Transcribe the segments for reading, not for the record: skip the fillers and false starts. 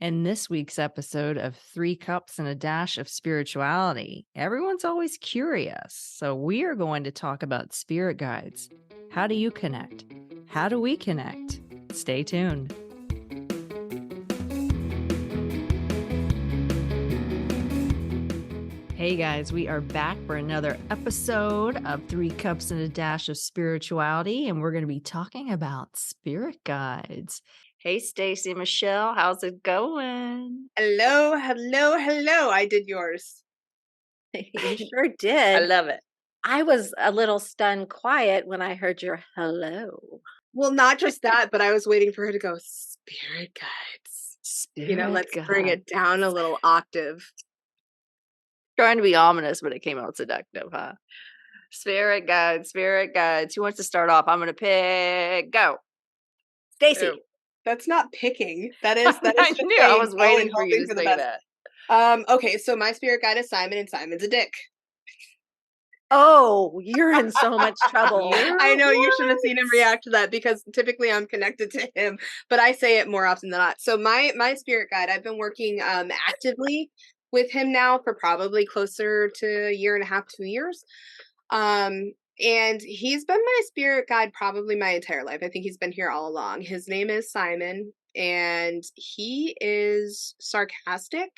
In this week's episode of Three Cups and a Dash of Spirituality, everyone's always curious. So, we are going to talk about spirit guides. How do you connect? How do we connect? Stay tuned. Hey guys, we are back for another episode of Three Cups and a Dash of Spirituality, and we're going to be talking about spirit guides. Hey, Stacy and Michelle, how's it going? Hello. I did yours. You sure I did. love it. I was a little stunned quiet when I heard your hello. Well, not just that, but I was waiting for her to go, spirit guides. Spirit Let's bring it down a little octave. Trying to be ominous, but it came out seductive, huh? Spirit guides. Who wants to start off? I'm going to pick. Go. Stacy. Ooh. That's not picking. That is I just knew. saying I was go waiting and for you hoping to the say best. that. Okay, so my spirit guide is Simon, and Simon's a dick. Oh, you're in so much trouble. I know you should have seen him react to that because typically I'm connected to him, but I say it more often than not. So my spirit guide, I've been working actively with him now for probably closer to a year and a half, 2 years. And he's been my spirit guide probably my entire life. I think he's been here all along. His name is Simon, and he is sarcastic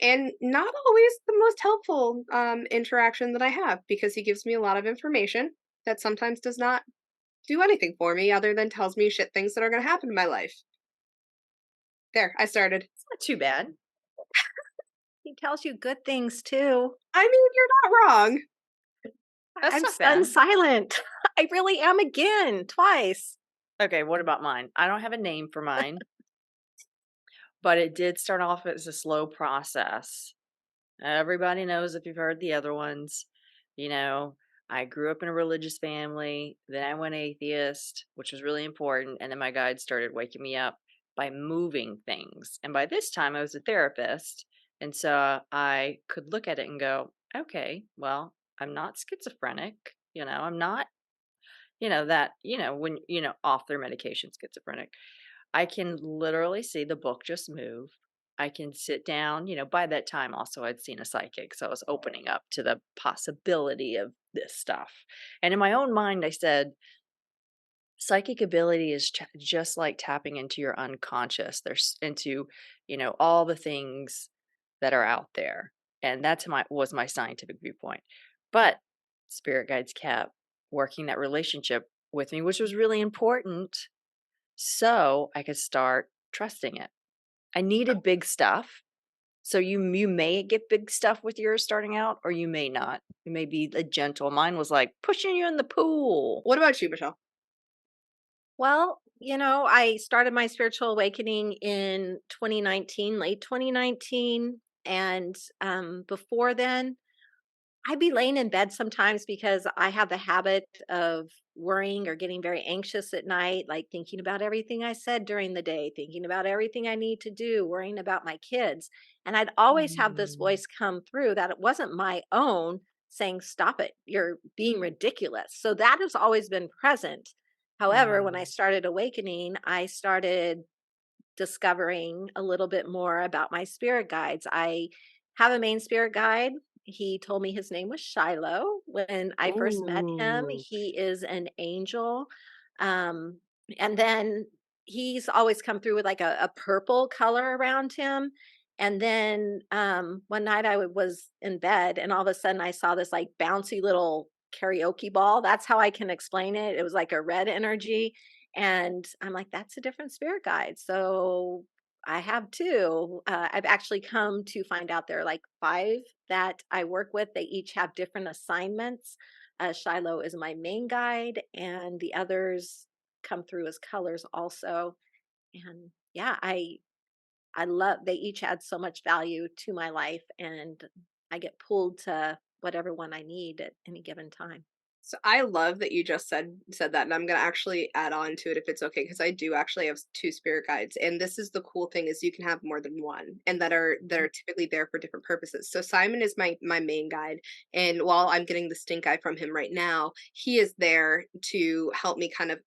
and not always the most helpful interaction that I have because he gives me a lot of information that sometimes does not do anything for me other than tells me shit things that are going to happen in my life. There, I started. It's not too bad. He tells you good things too. I mean, you're not wrong. That's I'm not stunned bad. silent. I really am again, twice. Okay, what about mine? I don't have a name for mine, but it did start off as a slow process. Everybody knows if you've heard the other ones. I grew up in a religious family, then I went atheist, which was really important, and then my guide started waking me up by moving things. And by this time, I was a therapist, and so I could look at it and go, okay, well, I'm not schizophrenic. I'm not, when, off their medication schizophrenic. I can literally see the book just move. I can sit down, by that time also I'd seen a psychic, so I was opening up to the possibility of this stuff. And in my own mind, I said, psychic ability is just like tapping into your unconscious. There's into, all the things that are out there. And that's was my scientific viewpoint. But spirit guides kept working that relationship with me, which was really important so I could start trusting it. I needed big stuff. So you may get big stuff with yours starting out, or you may not. It may be a gentle. Mine was like pushing you in the pool. What about you, Michelle? Well, I started my spiritual awakening in 2019, late 2019. And before then, I'd be laying in bed sometimes because I have the habit of worrying or getting very anxious at night, like thinking about everything I said during the day, thinking about everything I need to do, worrying about my kids. And I'd always have this voice come through that it wasn't my own saying, "Stop it, you're being ridiculous." So that has always been present. However, when I started awakening, I started discovering a little bit more about my spirit guides. I have a main spirit guide. He told me his name was Shiloh when I first met him. Ooh. He is an angel. Um, and then he's always come through with like a purple color around him. And then one night was in bed and all of a sudden I saw this like bouncy little karaoke ball. That's how I can explain it. It was like a red energy. And I'm like, that's a different spirit guide. So I have two. I've actually come to find out there are like five that I work with. They each have different assignments. Shiloh is my main guide, and the others come through as colors also. And yeah, I love. They each add so much value to my life, and I get pulled to whatever one I need at any given time. So I love that you just said that, and I'm gonna actually add on to it if it's okay, because I do actually have two spirit guides, and this is the cool thing is you can have more than one, and that are typically there for different purposes. So Simon is my main guide, and while I'm getting the stink eye from him right now, he is there to help me kind of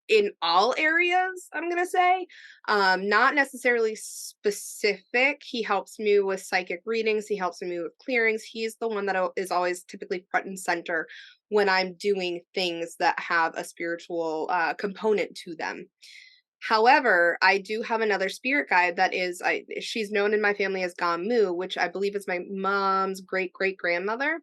in all areas, I'm gonna say. Not necessarily specific. He helps me with psychic readings, he helps me with clearings. He's the one that is always typically front and center when I'm doing things that have a spiritual component to them. However, I do have another spirit guide that is she's known in my family as Gamu, which I believe is my mom's great great grandmother.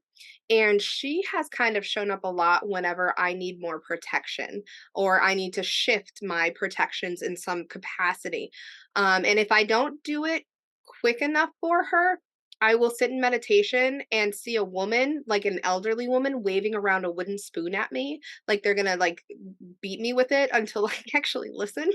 And she has kind of shown up a lot whenever I need more protection or I need to shift my protections in some capacity. And if I don't do it quick enough for her, I will sit in meditation and see a woman, like an elderly woman, waving around a wooden spoon at me, like they're gonna like beat me with it until I actually listen.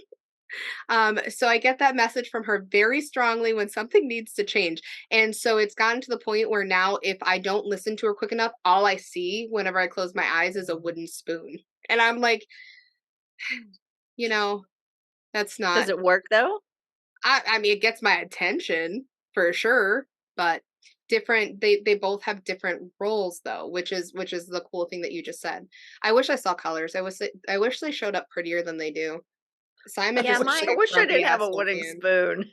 So I get that message from her very strongly when something needs to change. And so it's gotten to the point where now if I don't listen to her quick enough, all I see whenever I close my eyes is a wooden spoon. And I'm like, you know, that's Does not it work though? I mean it gets my attention for sure, but different they both have different roles though, which is the cool thing that you just said. I wish I saw colors. I wish they showed up prettier than they do. Simon Yeah, just looks my I like a wish I grumpy didn't have a asshole wooden man. spoon.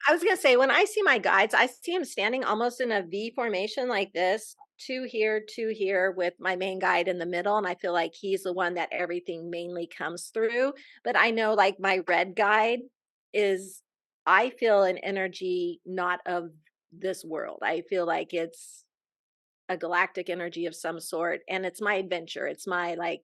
I was gonna say when I see my guides, I see them standing almost in a V formation like this, two here, with my main guide in the middle, and I feel like he's the one that everything mainly comes through. But I know like my red guide is, I feel an energy not of this world. I feel like it's a galactic energy of some sort, and it's my adventure. It's my like,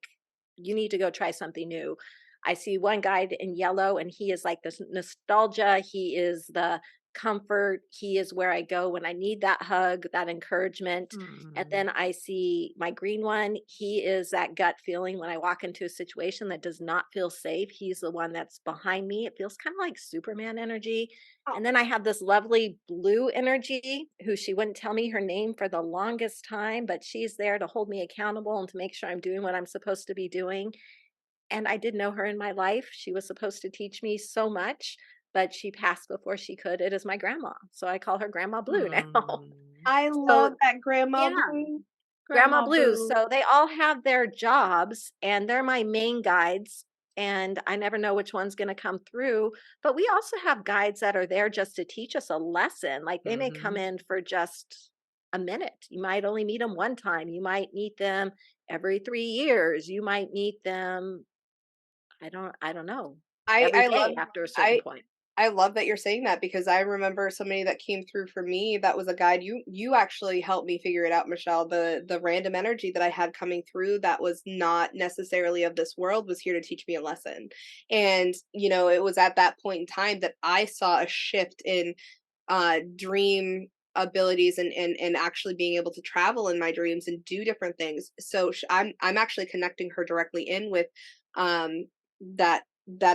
you need to go try something new. I see one guy in yellow, and he is like this nostalgia. He is the comfort. He is where I go when I need that hug, that encouragement. And Mm. then I see my green one. He is that gut feeling when I walk into a situation that does not feel safe. He's the one that's behind me. It feels kind of like Superman energy. And then I have this lovely blue energy who she wouldn't tell me her name for the longest time, but she's there to hold me accountable and to make sure I'm doing what I'm supposed to be doing. And I did know her in my life. She was supposed to teach me so much, but she passed before she could. It is my grandma. So I call her Grandma Blue now. Mm. I So, love that grandma yeah. blue. Grandma Grandma Blues. blue. So they all have their jobs and they're my main guides. And I never know which one's going to come through. But we also have guides that are there just to teach us a lesson. Like they may come Mhm. in for just a minute. You might only meet them one time. You might meet them every 3 years. You might meet them, I don't know, I every I love day after a certain I point. I love that you're saying that because I remember somebody that came through for me that was a guide. You actually helped me figure it out, Michelle. The random energy that I had coming through that was not necessarily of this world was here to teach me a lesson. And it was at that point in time that I saw a shift in dream abilities and actually being able to travel in my dreams and do different things. So I'm actually connecting her directly in with um that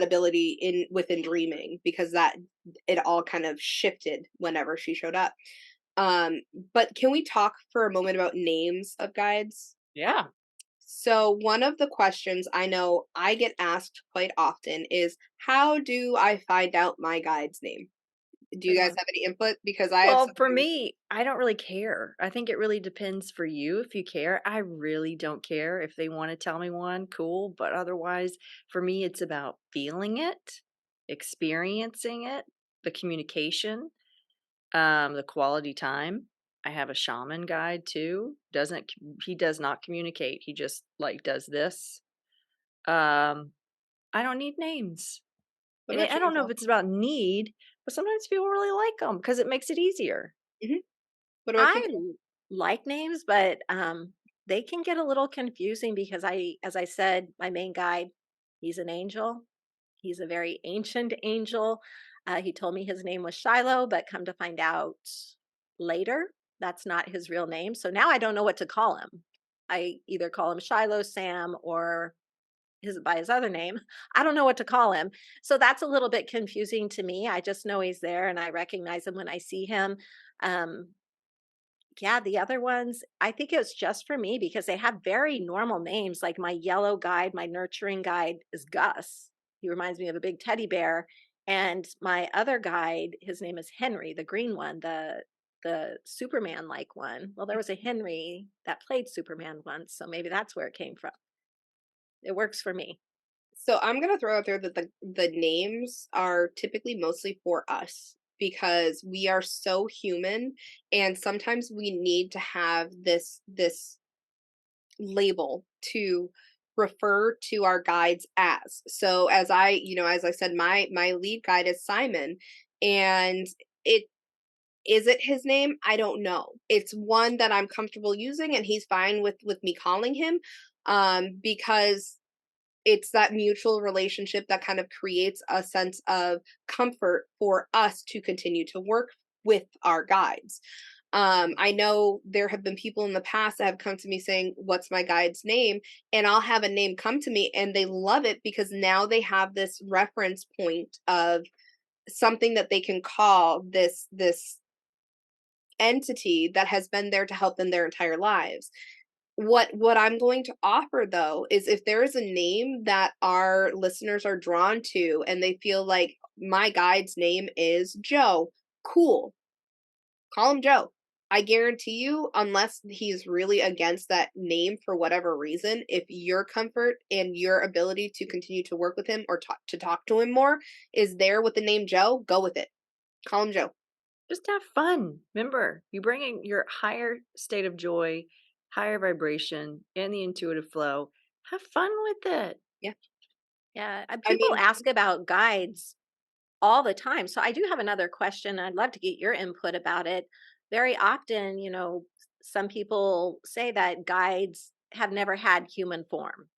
ability in within dreaming because that it all kind of shifted whenever she showed up. But can we talk for a moment about names of guides? Yeah. So one of the questions I know I get asked quite often is how do I find out my guide's name? Do you guys Yeah. have any input? Because I have Well, for something. me, I don't really care. I think it really depends for you if you care. I really don't care. If they wanna tell me one, cool, but otherwise, for me, it's about feeling it, experiencing it, the communication, the quality time. I have a shaman guide too. Doesn't c He does not communicate. He just, like, does this. Um, I don't need names. What And about I you, don't know if Michelle? it's about need, but sometimes people really like them because it makes it easier. Mhm. What about you, I Michelle? like names, but they can get a little confusing because as I said, my main guide, he's an angel. He's a very ancient angel. He told me his name was Shiloh, but come to find out later, that's not his real name. So now I don't know what to call him. I either call him Shiloh, Sam, or his by his other name. I don't know what to call him. So that's a little bit confusing to me. I just know he's there and I recognize him when I see him. Um, yeah, the other ones, I think it was just for me because they have very normal names. Like my yellow guide, my nurturing guide is Gus. He reminds me of a big teddy bear. And my other guide, his name is Henry, the green one, the Superman like one. Well, there was a Henry that played Superman once, so maybe that's where it came from. It works for me. So I'm gonna throw out there that the names are typically mostly for us because we are so human, and sometimes we need to have this label to refer to our guides as. So as as I said, my lead guide is Simon, and it is it his name? I don't know. It's one that I'm comfortable using, and he's fine with me calling him, because it's that mutual relationship that kind of creates a sense of comfort for us to continue to work with our guides. I know there have been people in the past that have come to me saying, "What's my guide's name?" And I'll have a name come to me, and they love it because now they have this reference point of something that they can call this entity that has been there to help them their entire lives. What I'm going to offer though is if there is a name that our listeners are drawn to and they feel like my guide's name is Joe, cool. Call him Joe. I guarantee you, unless he's really against that name for whatever reason, if your comfort and your ability to continue to work with him or talk to him more is there with the name Joe, go with it. Call him Joe. Just have fun. Remember, you bring in your higher state of joy, higher vibration, and the intuitive flow. Have fun with it. Yeah. Yeah, I people mean, ask about guides all the time. So I do have another question. I'd love to get your input about it. Very often, some people say that guides have never had human form.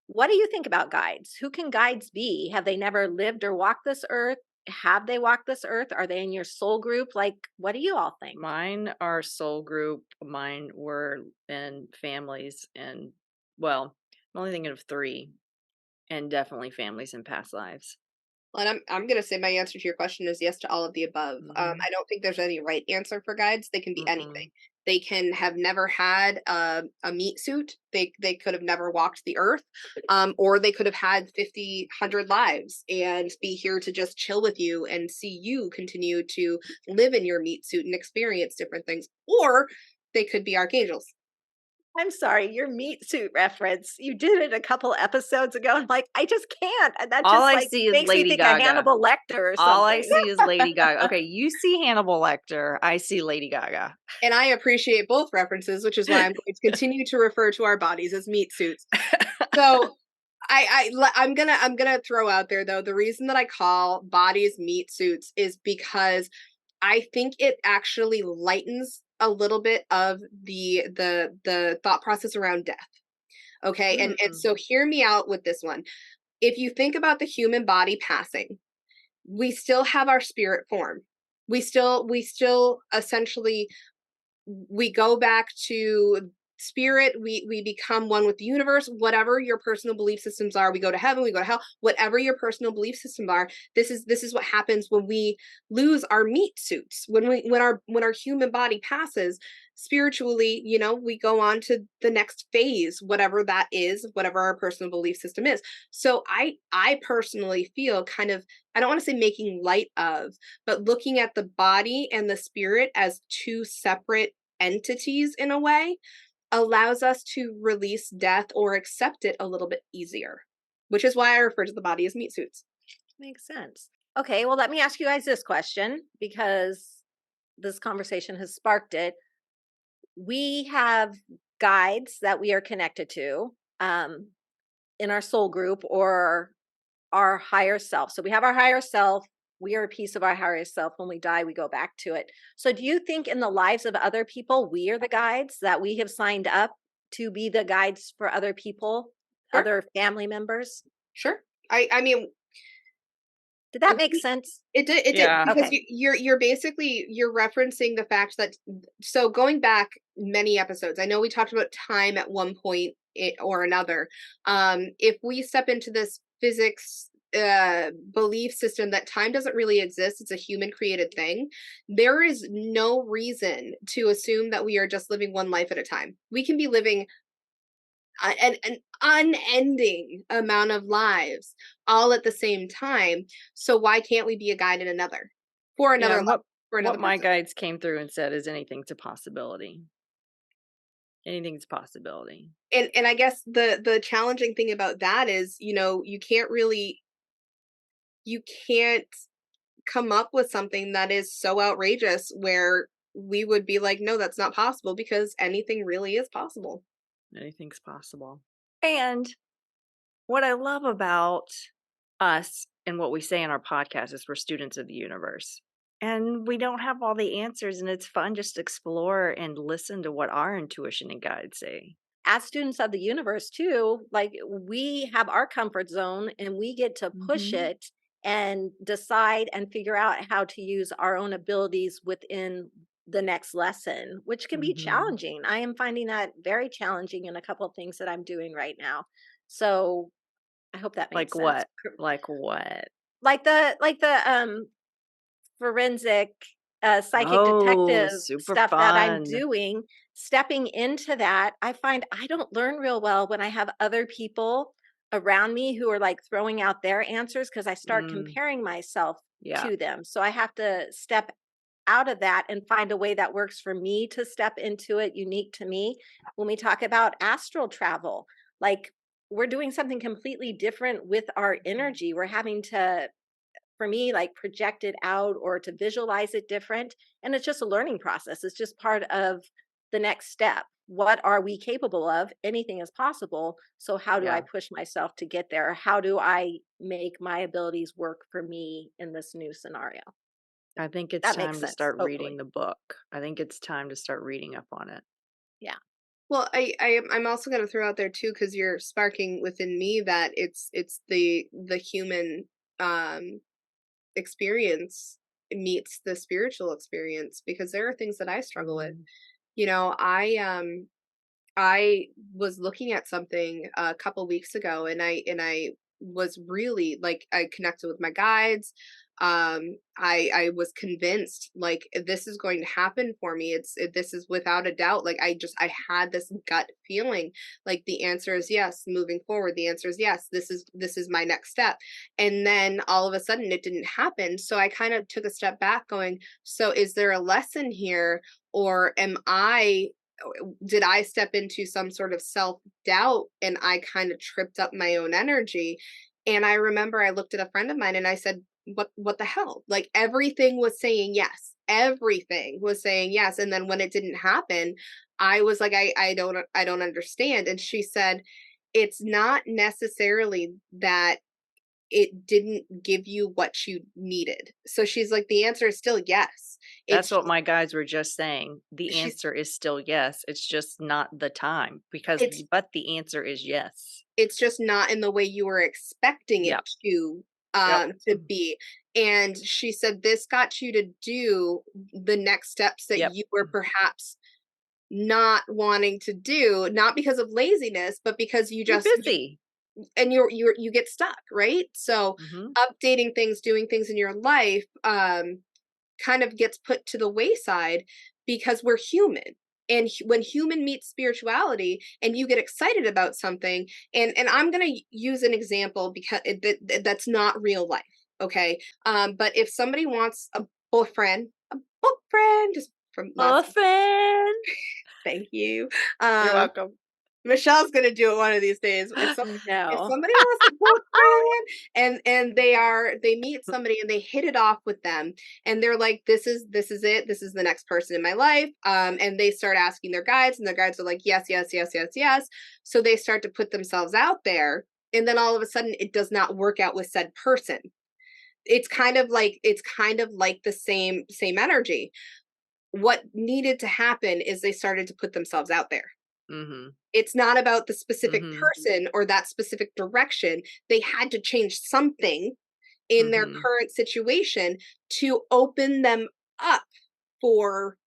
What do you think about guides? Who can guides be? Have they never lived or walked this earth? Have they walked this earth? Are they in your soul group? Like, what do you all think? Mine are soul group. Mine were in families, and well, I'm only thinking of three, and definitely families in past lives. well, and I'm gonna say my answer to your question is yes to all of the above. Mm-hmm. I don't think there's any right answer for guides. They can be anything. Mm-mm. They can have never had a meat suit. They could have never walked the earth, or they could have had 50, 100 lives and be here to just chill with you and see you continue to live in your meat suit and experience different things. Or they could be archangels. I'm sorry, your meat suit reference. You did it a couple episodes ago. I'm like, I just can't. That All just I like see is makes me Lady think of Gaga. Hannibal Lecter or All I something. see is Lady Gaga. Okay, you see Hannibal Lecter. I see Lady Gaga. And I appreciate both references, which is why I'm going to continue to refer to our bodies as meat suits. So I'm gonna throw out there though the reason that I call bodies meat suits is because I think it actually lightens a little bit of the thought process around death. Okay, and Mm. so hear me out with this one. If you think about the human body passing, we still have our spirit form. We still essentially we go back to spirit, we become one with the universe. Whatever your personal belief systems are, we go to heaven, we go to hell, whatever your personal belief systems are. This is what happens when we lose our meat suits, when our human body passes spiritually. We go on to the next phase, whatever that is, whatever our personal belief system is. So I personally feel kind of, I don't want to say making light of, but looking at the body and the spirit as two separate entities in a way allows us to release death or accept it a little bit easier, which is why I refer to the body as meat suits. Makes sense. Okay, well, let me ask you guys this question because this conversation has sparked it. We have guides that we are connected to in our soul group or our higher self. So we have our higher self. We are a piece of our higher self. When we die, we go back to it. So do you think in the lives of other people, we are the guides that we have signed up to be the guides for other people, Sure, other family members? sure. I mean, Did that make sense? it did Yeah. because Okay. you're basically you're referencing the fact that, so going back many episodes, I know we talked about time at one point or another. If we step into this physics belief system that time doesn't really exist, it's a human created thing, there is no reason to assume that we are just living one life at a time. We can be living an unending amount of lives all at the same time. So why can't we be a guide in another, for Yeah, another and life, for what another my person? guides came through and said is anything's a possibility. Anything's a possibility. And I guess the challenging thing about that is, you can't come up with something that is so outrageous where we would be like, "No, that's not possible," because anything really is possible. Anything's possible. And what I love about us and what we say in our podcast is we're students of the universe. And we don't have all the answers, and it's fun just to explore and listen to what our intuition and guides say. As students of the universe too, like, we have our comfort zone and we get to push Mhm. it and decide and figure out how to use our own abilities within the next lesson, which can be Mhm. challenging. I am finding that very challenging in a couple of things that I'm doing right now. So I hope that Like makes sense. what? Like what? Like the forensic, psychic Oh, detective super stuff that I'm fun. doing, stepping into that, I find I don't learn real well when I have other people around me who are, like, throwing out their answers because I start Mm, comparing myself yeah, to them. So I have to step out of that and find a way that works for me to step into it, unique to me. When we talk about astral travel, like, we're doing something completely different with our energy. We're having to, for me, like, project it out or to visualize it different. And it's just a learning process. It's just part of the next step. What are we capable of? Anything is possible. So, how do I yeah. push myself to get there? How do I make my abilities work for me in this new scenario? I think it's That makes time to sense, start reading hopefully. the book. I think it's time to start reading up on it. Yeah. Well, I'm also gonna throw out there too, because you're sparking within me that it's the human um experience meets the spiritual experience, because there are things that I struggle with. Mhm. You know, I was looking at something a couple weeks ago, and I was really like, I connected with my guides. I was convinced like this is going to happen for me. This is without a doubt. Like I had this gut feeling like the answer is yes, moving forward. The answer is yes. This is my next step. And then all of a sudden it didn't happen. So I kind of took a step back going, so is there a lesson here, or did I step into some sort of self doubt and I kind of tripped up my own energy? And I remember I looked at a friend of mine and I said, what the hell? Like everything was saying yes. Everything was saying yes. And then when it didn't happen, I was like, I don't understand. And she said, it's not necessarily that it didn't give you what you needed. So she's like, the answer is still yes. That's It's what my guys were just saying. The she's answer is still yes. It's just not the time it's but the answer is yes. it's just not in the way you were expecting it Yep. Yep. to be. And she said this got you to do the next steps that Yep. you were perhaps not wanting to do, not because of laziness, but because You're busy. and you get stuck, right? So Mhm. updating things, doing things in your life kind of gets put to the wayside because we're human. And when human meets spirituality and you get excited about something, and I'm going to use an example because that's not real life, okay? But if somebody wants a boyfriend, just from lots of, Muffin. thank you. You're Um, welcome. Michelle's gonna do it one of these days. If No. somebody wants a boyfriend and they meet somebody and they hit it off with them, and they're like, this is it, this is the next person in my life. And they start asking their guides, and their guides are like, yes, yes, yes, yes, yes. So they start to put themselves out there, and then all of a sudden it does not work out with said person. It's kind of like the same energy. What needed to happen is they started to put themselves out there. Mhm. It's not about the specific Mhm. person or that specific direction. They had to change something in their Mhm. current situation to open them up for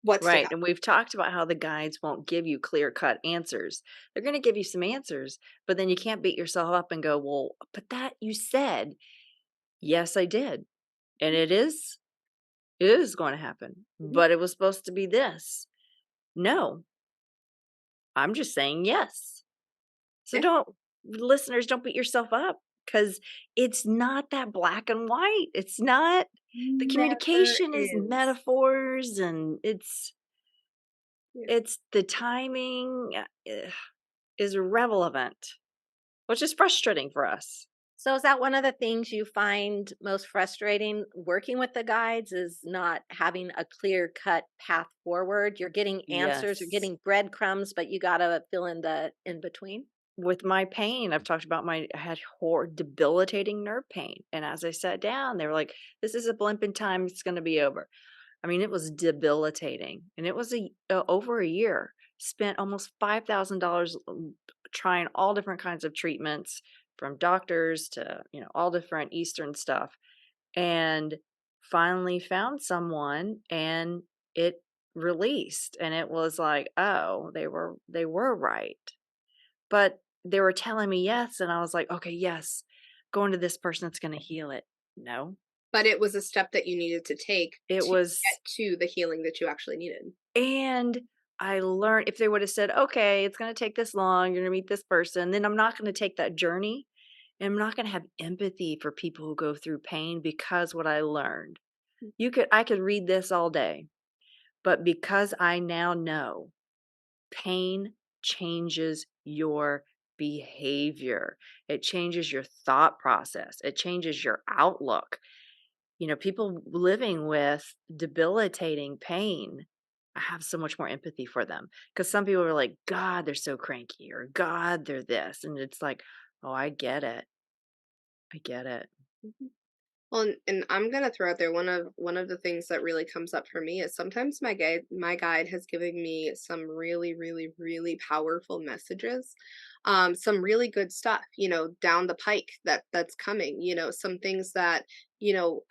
what's to Right, come. and we've talked about how the guides won't give you clear-cut answers. They're gonna give you some answers, but then you can't beat yourself up and go, "Well, but that you said." "Yes, I did, and it is gonna happen, Mhm. but it was supposed to be this." "No, I'm just saying yes." So Yeah. don't listeners, don't beat yourself up because it's not that black and white. It's not. The Never communication is is. metaphors, and it's Yeah. It's the timing is irrelevant, which is frustrating for us. So is that one of the things you find most frustrating working with the guides is not having a clear cut path forward? You're getting answers, you're Yes. getting breadcrumbs, but you gotta fill in the in between? With my pain, I've talked about I had debilitating nerve pain. And as I sat down, they were like, this is a blimp in time. It's going to be over. I mean, it was debilitating. And it was over a year. Spent almost $5,000 trying all different kinds of treatments from doctors to, all different Eastern stuff. And finally found someone and it released. And it was like, oh, they were right. But they were telling me yes, and I was like, "Okay, yes, going to this person that's gonna heal it." No. But it was a step that you needed to take It to was get to the healing that you actually needed. and I learned if they would have said, "Okay, it's gonna take this long, you're gonna meet this person," then I'm not gonna take that journey, and I'm not gonna have empathy for people who go through pain because what I learned. I could read this all day, but because I now know pain changes your behavior. It changes your thought process. It changes your outlook. People living with debilitating pain, I have so much more empathy for them because some people are like, God, they're so cranky, or God, they're this. And it's like, oh, I get it. I get it. Mhm. Well, and I'm gonna throw out there one of the things that really comes up for me is sometimes my guide has given me some really really really powerful messages, some really good stuff, down the pike that's coming, some things that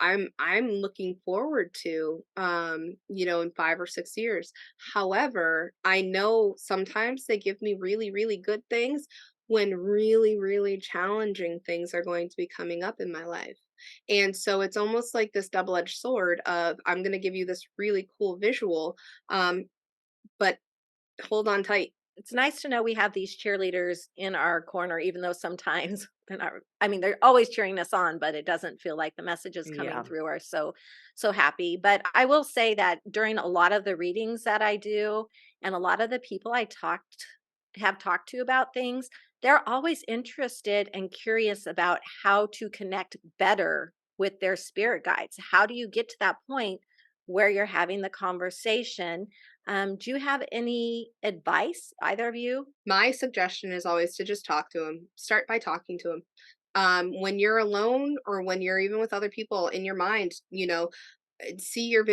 I'm looking forward to, in 5 or 6 years. However, I know sometimes they give me really really good things when really really challenging things are going to be coming up in my life. And so it's almost like this double-edged sword of I'm going to give you this really cool visual, but hold on tight. It's nice to know we have these cheerleaders in our corner, even though sometimes they're not, I mean, they're always cheering us on, but it doesn't feel like the messages coming Yeah. through are so happy. But I will say that during a lot of the readings that I do and a lot of the people have talked to about things, they're always interested and curious about how to connect better with their spirit guides. How do you get to that point where you're having the conversation? Do you have any advice, either of you? My suggestion is always to just talk to him. Start by talking to him. When you're alone or when you're even with other people in your mind, see your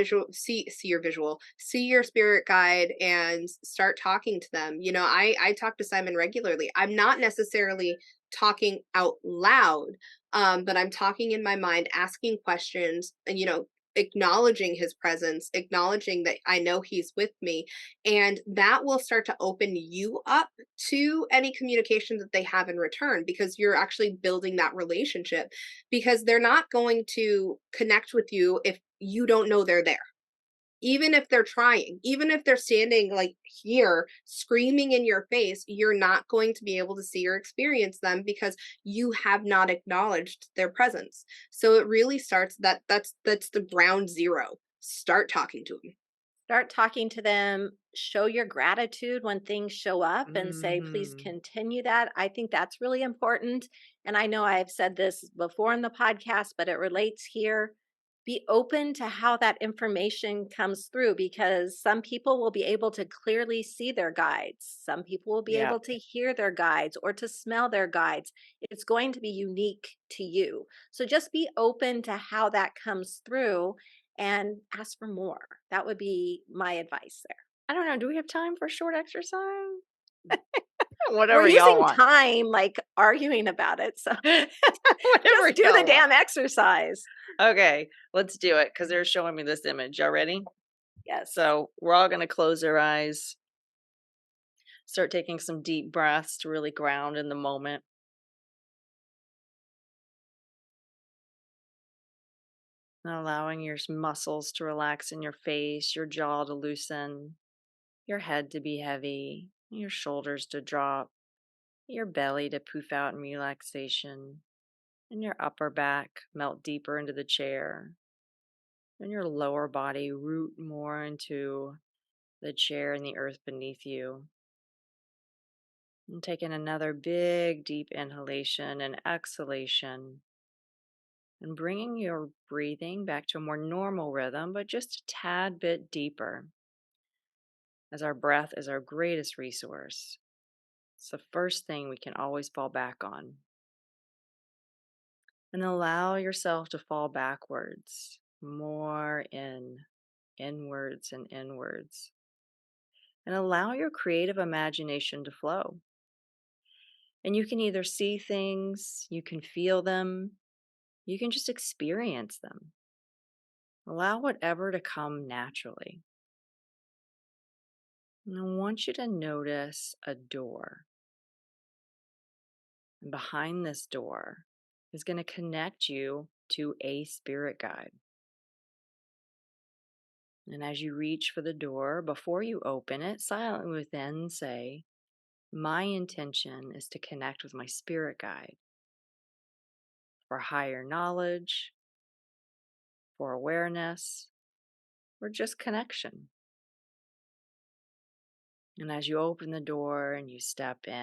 spirit guide and start talking to them. I talk to Simon regularly. I'm not necessarily talking out loud, but I'm talking in my mind, asking questions, and acknowledging his presence, acknowledging that I know he's with me, and that will start to open you up to any communication that they have in return, because you're actually building that relationship, because they're not going to connect with you if you don't know they're there. Even if they're trying, even if they're standing like here screaming in your face, you're not going to be able to see or experience them because you have not acknowledged their presence. So it really starts that's the ground zero. Start talking to them. Start talking to them, show your gratitude when things show up and say, please Hmm. continue that. I think that's really important. And I know I've said this before in the podcast, but it relates here. Be open to how that information comes through because some people will be able to clearly see their guides. Some people will be Yeah. able to hear their guides or to smell their guides. It's going to be unique to you. So just be open to how that comes through and ask for more. That would be my advice there. I don't know. Do we have time for a short exercise? We're Whatever y'all using want. time like arguing about it. So Whatever just do the y'all want. damn exercise. Okay, let's do it because they're showing me this image. Y'all ready? Yes. So we're all going to close our eyes, start taking some deep breaths to really ground in the moment, and allowing your muscles to relax in your face, your jaw to loosen, your head to be heavy, your shoulders to drop, your belly to poof out in relaxation, and your upper back melt deeper into the chair, and your lower body root more into the chair and the earth beneath you. And taking another big, deep inhalation and exhalation, and bringing your breathing back to a more normal rhythm, but just a tad bit deeper, as our breath is our greatest resource. It's the first thing we can always fall back on. And allow yourself to fall backwards, more inwards and inwards. And allow your creative imagination to flow. And you can either see things, you can feel them, you can just experience them. Allow whatever to come naturally. And I want you to notice a door. And behind this door is going to connect you to a spirit guide. And as you reach for the door, before you open it, silently within say, my intention is to connect with my spirit guide for higher knowledge, for awareness, or just connection. And as you open the door and you step in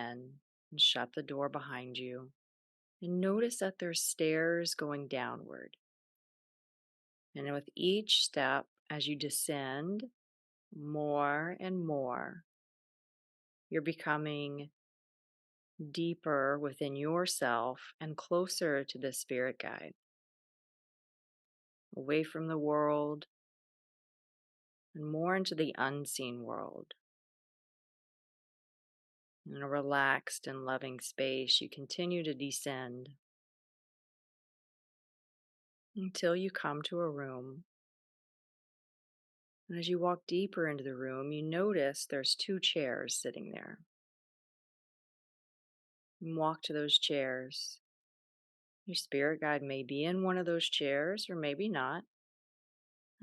and shut the door behind you, and notice that there's stairs going downward. And with each step, as you descend more and more, you're becoming deeper within yourself and closer to the spirit guide, away from the world and more into the unseen world. In a relaxed and loving space, you continue to descend until you come to a room. And as you walk deeper into the room, you notice there's two chairs sitting there. And walk to those chairs. Your spirit guide may be in one of those chairs or maybe not.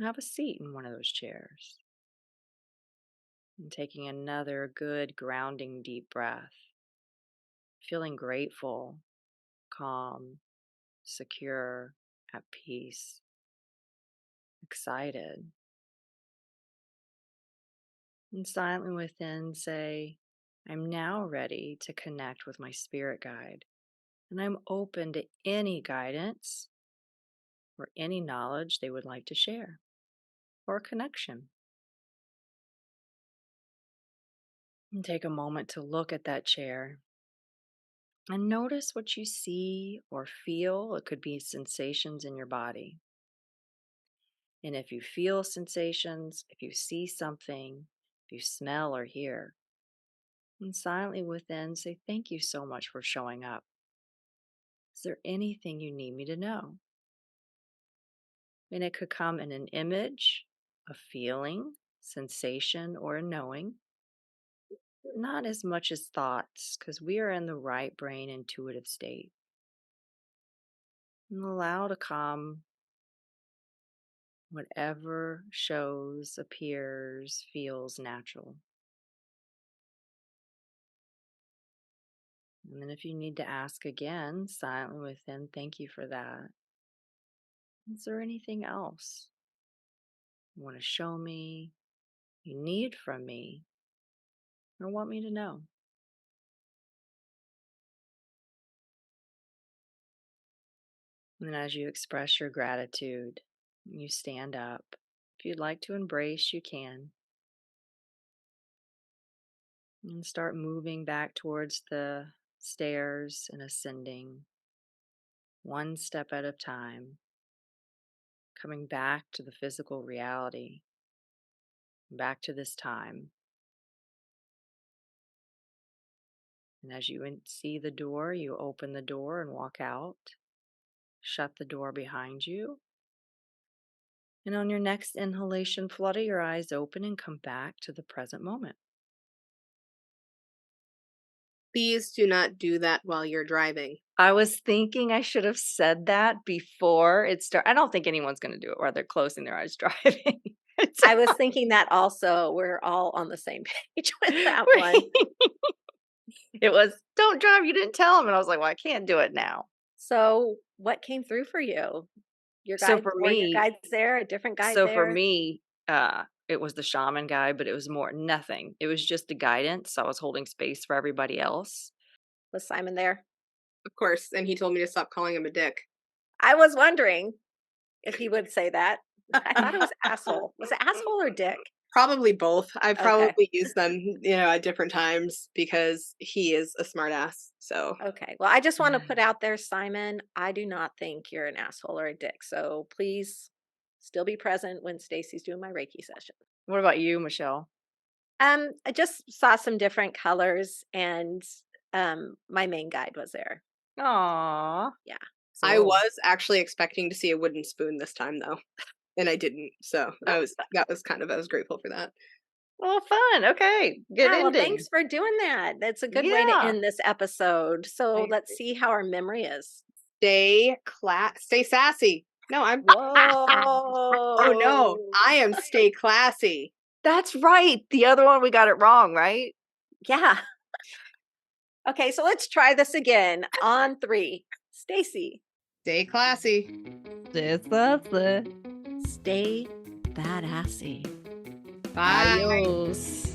Have a seat in one of those chairs. And taking another good grounding deep breath. Feeling grateful, calm, secure, at peace, excited. And silently within say, I'm now ready to connect with my spirit guide. And I'm open to any guidance or any knowledge they would like to share or connection. And take a moment to look at that chair and notice what you see or feel. It could be sensations in your body. And if you feel sensations, if you see something, if you smell or hear, and silently within say, thank you so much for showing up. Is there anything you need me to know? And it could come in an image, a feeling, sensation, or a knowing. Not as much as thoughts, because we are in the right brain intuitive state. And allow to come whatever shows, appears, feels natural. And then if you need to ask again, silently within, thank you for that. Is there anything else you want to show me, you need from me, or want me to know? And as you express your gratitude, you stand up. If you'd like to embrace, you can. And start moving back towards the stairs and ascending, one step at a time, coming back to the physical reality, back to this time. And as you see the door, you open the door and walk out. Shut the door behind you. And on your next inhalation, flutter your eyes open and come back to the present moment. Please do not do that while you're driving. I was thinking I should have said that before it started. I don't think anyone's going to do it while they're closing their eyes driving. I was thinking that also. We're all on the same page with that one. It was, don't drive, you didn't tell him. And I was like, well, I can't do it now. So, what came through for you? Your So guides for were your me, guides there, a different guide so for there? me, it was the shaman guy, but it was more nothing. It was just the guidance. I was holding space for everybody else. Was Simon there? Of course, and he told me to stop calling him a dick. I was wondering if he would say that. I thought it was asshole. Was it asshole or dick? Probably both. I Okay. probably used them, at different times because he is a smart ass. So Okay. Well, I just want to put out there, Simon, I do not think you're an asshole or a dick. So please still be present when Stacy's doing my Reiki session. What about you, Michelle? I just saw some different colors and my main guide was there. Aw. Yeah. I Cool. was actually expecting to see a wooden spoon this time though, and I didn't. So I was grateful for that. Well, fun. Okay. Good Yeah, well, ending. thanks for doing that. That's a good way to Yeah. end this episode. So I let's agree. see how our memory is. Stay sassy. No, I'm oh no, Whoa. I am stay classy. That's right. The other one, we got it wrong, right? Yeah. Okay, so let's try this again on 3. Stacy, Stay classy. stay badassy. Bye. Adios.